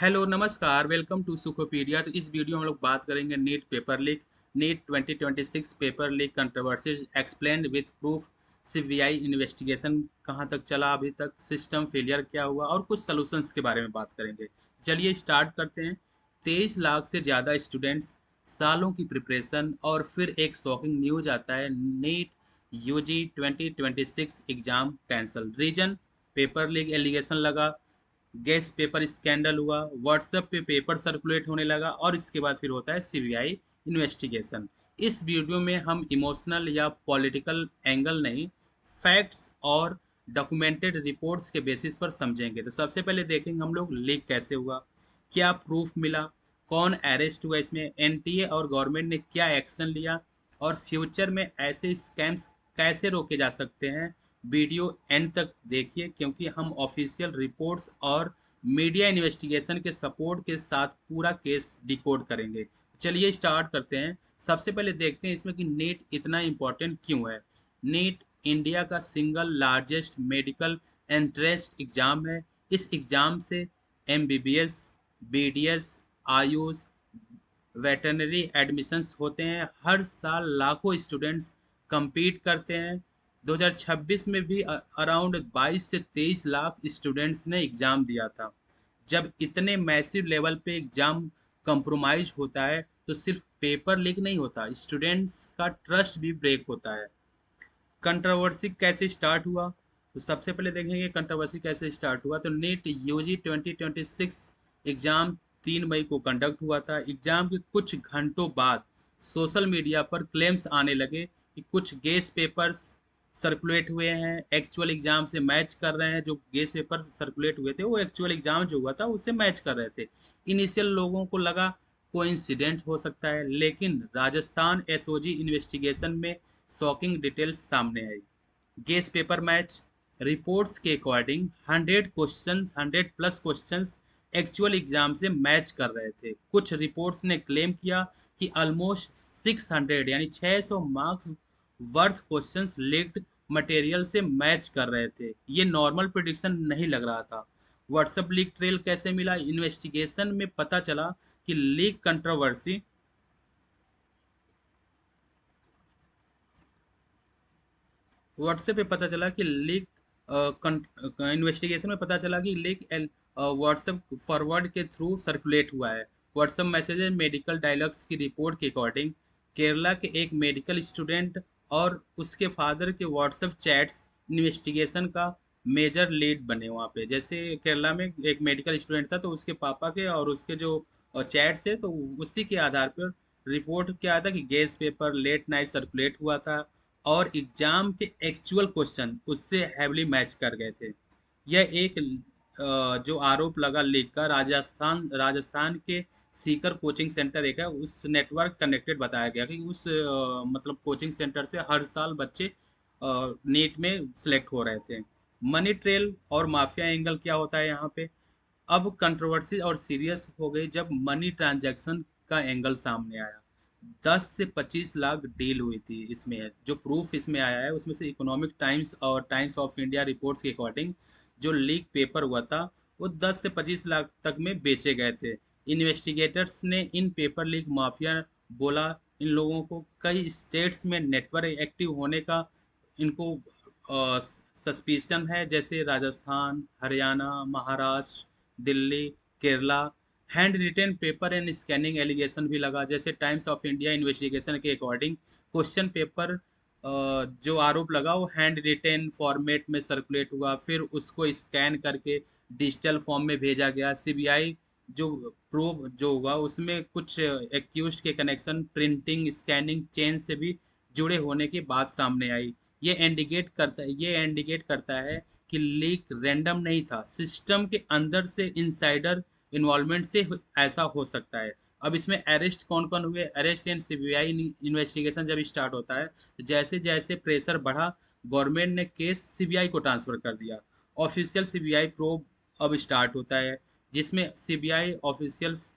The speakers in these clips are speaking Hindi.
हेलो नमस्कार, वेलकम टू सुखोपीडिया। तो इस वीडियो में हम लोग बात करेंगे NEET paper leak. NEET 2026 paper leak controversy explained with proof. CBI investigation कहाँ तक चला अभी तक, सिस्टम फेलियर क्या हुआ और कुछ सॉल्यूशंस के बारे में बात करेंगे। चलिए स्टार्ट करते हैं। 23 लाख से ज़्यादा स्टूडेंट्स, सालों की प्रिपरेशन और फिर एक शॉकिंग न्यूज आता है, NEET UG 2026 exam cancel. Reason, paper leak allegation लगा, गैस पेपर स्कैंडल हुआ, व्हाट्सएप पे पेपर सर्कुलेट होने लगा और इसके बाद फिर होता है सीबीआई इन्वेस्टिगेशन। इस वीडियो में हम इमोशनल या पॉलिटिकल एंगल नहीं, फैक्ट्स और डॉक्यूमेंटेड रिपोर्ट्स के बेसिस पर समझेंगे। तो सबसे पहले देखेंगे हम लोग लीक कैसे हुआ, क्या प्रूफ मिला, कौन अरेस्ट हुआ, इसमें एनटीए और गवर्नमेंट ने क्या एक्शन लिया और फ्यूचर में ऐसे स्कैम्स कैसे रोके जा सकते हैं। वीडियो एंड तक देखिए क्योंकि हम ऑफिशियल रिपोर्ट्स और मीडिया इन्वेस्टिगेशन के सपोर्ट के साथ पूरा केस डिकोड करेंगे। चलिए स्टार्ट करते हैं। सबसे पहले देखते हैं इसमें कि नीट इतना इम्पोर्टेंट क्यों है। नीट इंडिया का single largest medical entrance exam है। इस एग्जाम से MBBS, BDS, Ayush, veterinary admissions होते हैं। हर साल लाखों स्टूडेंट्स compete करते हैं। 2026 में भी अराउंड 22 से 23 लाख स्टूडेंट्स ने एग्ज़ाम दिया था। जब इतने मैसिव लेवल पे एग्ज़ाम कंप्रोमाइज होता है तो सिर्फ पेपर लीक नहीं होता, स्टूडेंट्स का ट्रस्ट भी ब्रेक होता है। कंट्रोवर्सी कैसे स्टार्ट हुआ, तो सबसे पहले देखेंगे कंट्रोवर्सी कैसे स्टार्ट हुआ। तो नीट यूजी 2026 एग्जाम 3 मई को कंडक्ट हुआ था। एग्जाम के कुछ घंटों बाद सोशल मीडिया पर क्लेम्स आने लगे कि कुछ गेस पेपर्स सर्कुलेट हुए हैं, एक्चुअल एग्जाम से मैच कर रहे हैं। जो गेस पेपर सर्कुलेट हुए थे वो एक्चुअल एग्जाम जो हुआ था उससे मैच कर रहे थे। इनिशियल लोगों को लगा कोइंसिडेंट हो सकता है, लेकिन राजस्थान एसओजी इन्वेस्टिगेशन में शॉकिंग डिटेल्स सामने आई। गेस पेपर मैच, रिपोर्ट्स के according 100 plus questions actual exam से मैच कर रहे थे। कुछ रिपोर्ट्स ने क्लेम किया कि ऑलमोस्ट 600 यानी 600 marks worth questions leaked material से मैच कर रहे थे। ये नॉर्मल प्रिडिक्शन नहीं लग रहा था। व्हाट्सएप लीक ट्रेल कैसे मिला, इन्वेस्टिगेशन में पता चला कि लीक कंट्रोवर्सी, व्हाट्सएप पे पता चला कि लीक, इन्वेस्टिगेशन में पता चला कि लीक व्हाट्सएप फॉरवर्ड के थ्रू सर्कुलेट हुआ है। व्हाट्सएप मैसेजेस मेडिकल डायलॉग्स की रिपोर्ट के अकॉर्डिंग केरला के एक मेडिकल स्टूडेंट और उसके फादर के व्हाट्सएप चैट्स इन्वेस्टिगेशन का मेजर लीड बने वहाँ पे। जैसे केरला में एक मेडिकल स्टूडेंट था तो उसके पापा के और उसके जो चैट्स है तो उसी के आधार पर रिपोर्ट क्या आया था कि guess paper late night circulate हुआ था और एग्जाम के एक्चुअल क्वेश्चन उससे हैवली मैच कर गए थे। यह एक जो आरोप लगा लीक का, राजस्थान के सीकर कोचिंग सेंटर एक है, उस नेटवर्क कनेक्टेड बताया गया कि उस मतलब कोचिंग सेंटर से हर साल बच्चे नीट में सिलेक्ट हो रहे थे। मनी ट्रेल और माफिया एंगल क्या होता है यहाँ पे। अब कंट्रोवर्सी और सीरियस हो गई जब मनी ट्रांजैक्शन का एंगल सामने आया। 10 से 25 लाख डील हुई थी। इसमें जो प्रूफ इसमें आया है उसमें से इकोनॉमिक टाइम्स और टाइम्स ऑफ इंडिया रिपोर्ट्स के अकॉर्डिंग जो लीक पेपर हुआ था वो 10 से 25 लाख तक में बेचे गए थे। इन्वेस्टिगेटर्स ने इन पेपर लीक माफिया बोला। इन लोगों को कई स्टेट्स में नेटवर्क एक्टिव होने का इनको सस्पिशन है, जैसे Rajasthan, Haryana, Maharashtra, Delhi, Kerala. Hand written paper and scanning allegation भी लगा। जैसे टाइम्स ऑफ इंडिया इन्वेस्टिगेशन के अकॉर्डिंग क्वेश्चन पेपर जो आरोप लगा वो हैंड रिटेन फॉर्मेट में सर्कुलेट हुआ, फिर उसको स्कैन करके डिजिटल फॉर्म में भेजा गया। सीबीआई जो प्रूव जो हुआ उसमें कुछ एक्यूज के कनेक्शन प्रिंटिंग स्कैनिंग चेन से भी जुड़े होने की बात सामने आई। ये इंडिकेट करता है कि लीक रैंडम नहीं था, सिस्टम के अंदर से इनसाइडर इन्वॉल्वमेंट से ऐसा हो सकता है। अब इसमें अरेस्ट कौन कौन हुए, अरेस्ट एंड सीबीआई इन्वेस्टिगेशन जब स्टार्ट होता है तो जैसे जैसे प्रेशर बढ़ा गवर्नमेंट ने केस सीबीआई को ट्रांसफर कर दिया। ऑफिशियल सीबीआई प्रोब अब स्टार्ट होता है जिसमें सीबीआई ऑफिशियल्स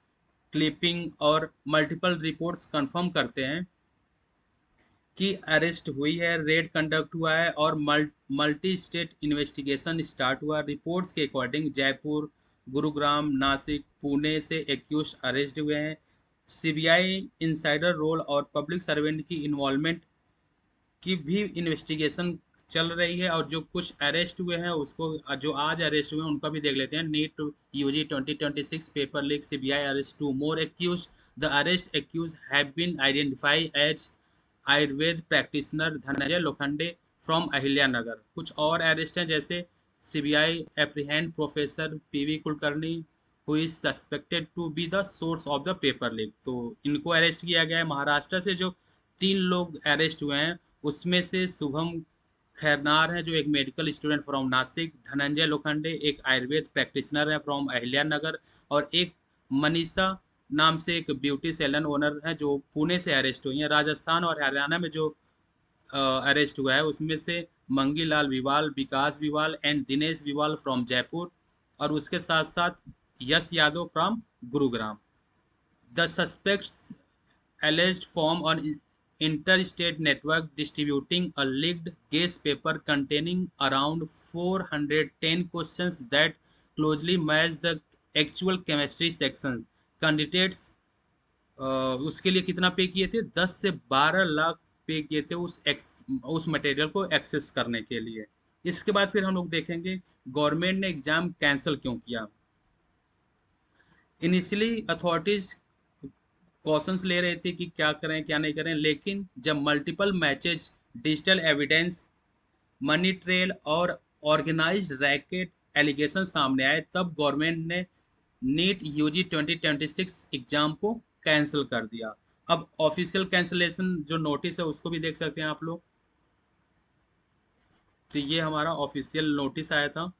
क्लिपिंग और मल्टीपल रिपोर्ट्स कंफर्म करते हैं की अरेस्ट हुई है, रेड कंडक्ट हुआ है और मल्टी स्टेट इन्वेस्टिगेशन स्टार्ट हुआ। रिपोर्ट्स के अकॉर्डिंग जयपुर, गुरुग्राम, नासिक, पुणे से एक्यूज अरेस्ट हुए हैं। सीबीआई इनसाइडर रोल और पब्लिक सर्वेंट की इन्वॉल्वमेंट की भी इन्वेस्टिगेशन चल रही है, और जो कुछ अरेस्ट हुए हैं उसको, जो आज अरेस्ट हुए हैं उनका भी देख लेते हैं। NEET UG 2026 paper leak, CBI arrest two more accused, the arrest accused have been identified as Ayurveda practitioner Dhananjay Lokhande from Ahilyanagar. कुछ और अरेस्ट हैं, जैसे CBI apprehend professor PV Kulkarni who is suspected to be the source of the paper leak. तो इनको अरेस्ट किया गया है। महाराष्ट्र से जो 3 लोग अरेस्ट हुए हैं उसमें से शुभम खैरनार है जो एक medical student from Nashik, Dhananjay Lokhande एक आयुर्वेद प्रैक्टिशनर है फ्रॉम अहिल्यानगर, और एक मनीषा नाम से एक ब्यूटी सैलून ओनर है जो पुणे से अरेस्ट हुई है। राजस्थान और हरियाणा में जो अरेस्ट हुआ है उसमें से मंगी लाल विवाल, विकास विवाल एंड दिनेश विवाल फ्रॉम जयपुर, और उसके साथ साथ Yash Yadav from Gurugram. The suspects alleged form an interstate network distributing a leaked guess paper containing around 410 questions that closely match the actual chemistry section. Candidates उसके लिए कितना पे किए थे? 10 से 12 लाख पे किए थे उस मटेरियल को एक्सेस करने के लिए। इसके बाद फिर हम लोग देखेंगे गवर्नमेंट ने एग्जाम कैंसिल क्यों किया। इनिशियली अथॉरिटीज कॉशंस ले रहे थे कि क्या करें क्या नहीं करें, लेकिन जब multiple matches, digital evidence, money trail और ऑर्गेनाइज्ड रैकेट एलिगेशन सामने आए, तब गवर्नमेंट ने नीट यूजी 2026 एग्जाम को कैंसिल कर दिया। अब ऑफिशियल कैंसिलेशन जो नोटिस है उसको भी देख सकते हैं आप लोग। तो ये हमारा ऑफिशियल नोटिस आया था।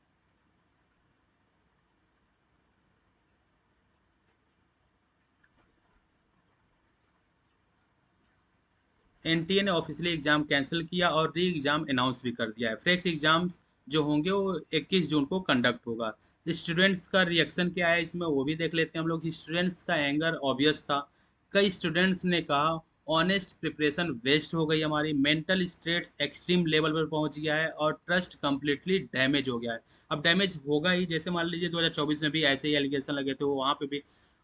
एनटीए ने ऑफिशियली एग्जाम कैंसिल किया और री एग्जाम अनाउंस भी कर दिया है। फ्रेश एग्जाम्स जो होंगे वो 21 जून को कंडक्ट होगा। स्टूडेंट्स का रिएक्शन क्या है इसमें वो भी देख लेते हैं हम लोग। स्टूडेंट्स का एंगर ऑब्वियस था। कई स्टूडेंट्स ने कहा ऑनेस्ट प्रिपरेशन वेस्ट हो गई हमारी, मेंटल स्टेट्स एक्सट्रीम लेवल पर पहुंच गया है और ट्रस्ट कंप्लीटली डैमेज हो गया है। अब डैमेज होगा ही, जैसे मान लीजिए 2024 में भी ऐसे ही एलिगेशन लगे थे, वहाँ पे भी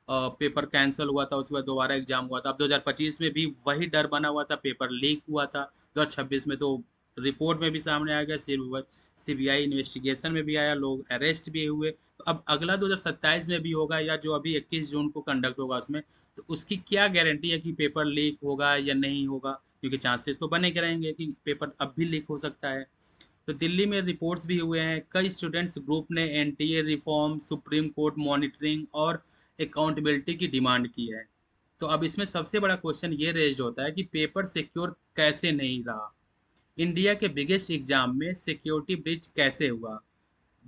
पेपर कैंसिल हुआ था, उसके बाद दोबारा एग्जाम हुआ था। अब 2025 में भी वही डर बना हुआ था, पेपर लीक हुआ था। 2026 में तो रिपोर्ट में भी सामने आ गया, सीबीआई इन्वेस्टिगेशन में भी आया, लोग अरेस्ट भी हुए। तो अब अगला 2027 में भी होगा, या जो अभी 21 जून को कंडक्ट होगा उसमें, तो उसकी क्या गारंटी है कि पेपर लीक होगा या नहीं होगा, क्योंकि चांसेस तो बने के रहेंगे कि पेपर अब भी लीक हो सकता है। तो दिल्ली में रिपोर्ट्स भी हुए हैं, कई स्टूडेंट्स ग्रुप ने NTA reform, supreme court monitoring और अकाउंटेबिलिटी की डिमांड की है। तो अब इसमें सबसे बड़ा क्वेश्चन ये रेज्ड होता है कि पेपर सिक्योर कैसे नहीं रहा, इंडिया के बिगेस्ट एग्जाम में सिक्योरिटी ब्रीच कैसे हुआ।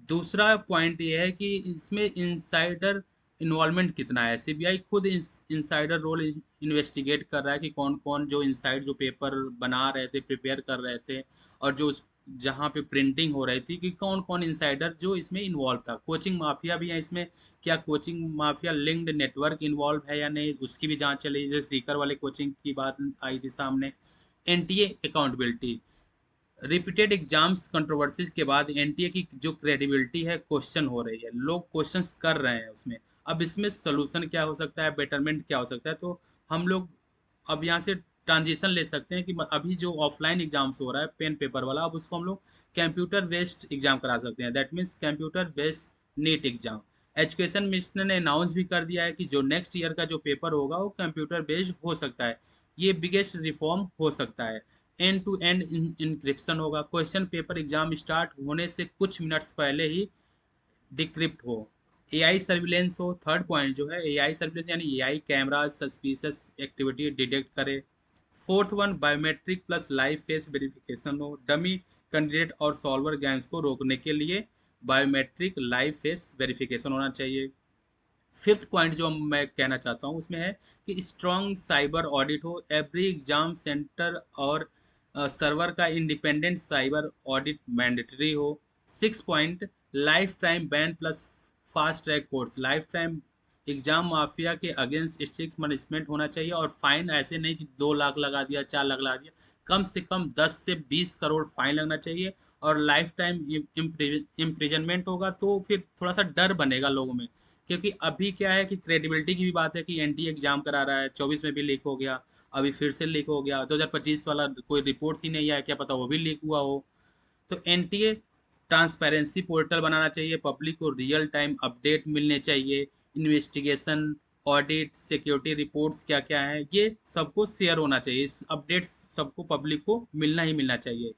दूसरा पॉइंट ये है कि इसमें इनसाइडर इन्वॉल्वमेंट कितना है। सीबीआई खुद इनसाइडर रोल इन्वेस्टिगेट कर रहा है कि कौन कौन जो इनसाइड जो पेपर बना रहे थे, प्रिपेयर कर रहे थे, और जो जहाँ पे प्रिंटिंग हो रही थी, कि कौन कौन इनसाइडर जो इसमें इन्वॉल्व था। कोचिंग माफिया भी है इसमें, क्या coaching mafia linked network involve है या नहीं, उसकी भी जांच चली, जैसे सीकर वाले कोचिंग की बात आई थी सामने। NTA accountability, repeated exams controversies के बाद एनटीए की जो क्रेडिबिलिटी है क्वेश्चन हो रही है, लोग क्वेश्चंस कर रहे हैं उसमें। अब इसमें सोल्यूशन क्या हो सकता है, बेटरमेंट क्या हो सकता है, तो हम लोग अब यहाँ से ट्रांजिशन ले सकते हैं कि अभी जो ऑफलाइन एग्जाम्स हो रहा है पेन पेपर वाला, अब उसको हम लोग कंप्यूटर बेस्ड एग्जाम करा सकते हैं। That means computer based NEET exam. Education minister ने अनाउंस भी कर दिया है कि जो नेक्स्ट ईयर का जो पेपर होगा वो कंप्यूटर बेस्ड हो सकता है। ये बिगेस्ट रिफॉर्म हो सकता है। एंड टू एंड इंक्रिप्शन होगा, क्वेश्चन पेपर एग्जाम स्टार्ट होने से कुछ मिनट्स पहले ही डिक्रिप्ट हो। एआई सर्विलेंस हो, थर्ड पॉइंट जो है एआई सर्विलेंस, यानी AI camera suspicious activity detect करे। Fourth one biometric plus live face verification हो, डमी कैंडिडेट और सॉल्वर गेम्स को रोकने के लिए बायोमेट्रिक लाइव फेस वेरिफिकेशन होना चाहिए। फिफ्थ पॉइंट जो मैं कहना चाहता हूँ उसमें है कि स्ट्रॉन्ग साइबर ऑडिट हो, एवरी एग्जाम सेंटर और सर्वर का इंडिपेंडेंट साइबर ऑडिट मैंडेटरी हो। Six point, life time ban plus fast track course, life time exam mafia के अगेंस्ट स्ट्रिक्ट पनिशमेंट होना चाहिए, और फाइन ऐसे नहीं कि 2 लाख लगा दिया, 4 लाख लगा दिया, कम से कम 10 से 20 करोड़ फाइन लगना चाहिए। और लाइफ टाइम इम्प्रिजनमेंट होगा तो फिर थोड़ा सा डर बनेगा लोगों में। क्योंकि अभी क्या है कि क्रेडिबिलिटी की भी बात है कि एनटीए एग्जाम करा रहा है, 24 में भी लीक हो गया, अभी फिर से लीक हो गया, 2025 वाला कोई रिपोर्ट्स ही नहीं आया, क्या पता वो भी लीक हुआ हो। तो एनटीए ट्रांसपेरेंसी पोर्टल बनाना चाहिए, पब्लिक को रियल टाइम अपडेट मिलने चाहिए, इन्वेस्टिगेशन, ऑडिट, सिक्योरिटी रिपोर्ट्स क्या क्या है ये सबको शेयर होना चाहिए, इस अपडेट्स सबको पब्लिक को मिलना ही मिलना चाहिए।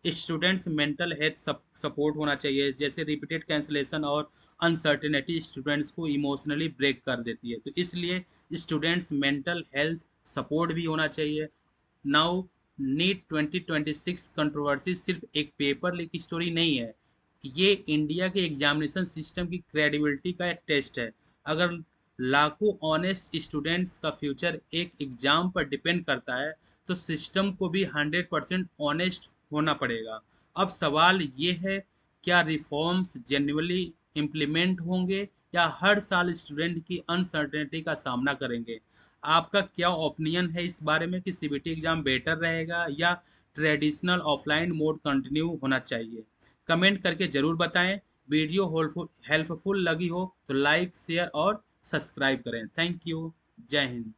स्टूडेंट्स मेंटल हेल्थ सपोर्ट होना चाहिए, जैसे रिपीटेड कैंसिलेशन और अनसर्टेनिटी स्टूडेंट्स को इमोशनली ब्रेक कर देती है, तो इसलिए स्टूडेंट्स मेंटल हेल्थ सपोर्ट भी होना चाहिए। नाउ नीट 2026 कंट्रोवर्सी सिर्फ एक पेपर लीक स्टोरी नहीं है, ये इंडिया के एग्जामिनेशन सिस्टम की क्रेडिबिलिटी का एक टेस्ट है। अगर लाखों ऑनेस्ट स्टूडेंट्स का फ्यूचर एक एग्जाम पर डिपेंड करता है, तो सिस्टम को भी 100% ऑनेस्ट होना पड़ेगा। अब सवाल ये है, क्या रिफॉर्म्स जेन्युइनली इम्प्लीमेंट होंगे या हर साल स्टूडेंट की अनसर्टेनिटी का सामना करेंगे। आपका क्या ओपिनियन है इस बारे में कि सीबीटी एग्जाम बेटर रहेगा या ट्रेडिशनल ऑफलाइन मोड कंटिन्यू होना चाहिए? कमेंट करके ज़रूर बताएं। वीडियो हेल्पफुल लगी हो तो लाइक शेयर और सब्सक्राइब करें। Thank you. जय हिंद।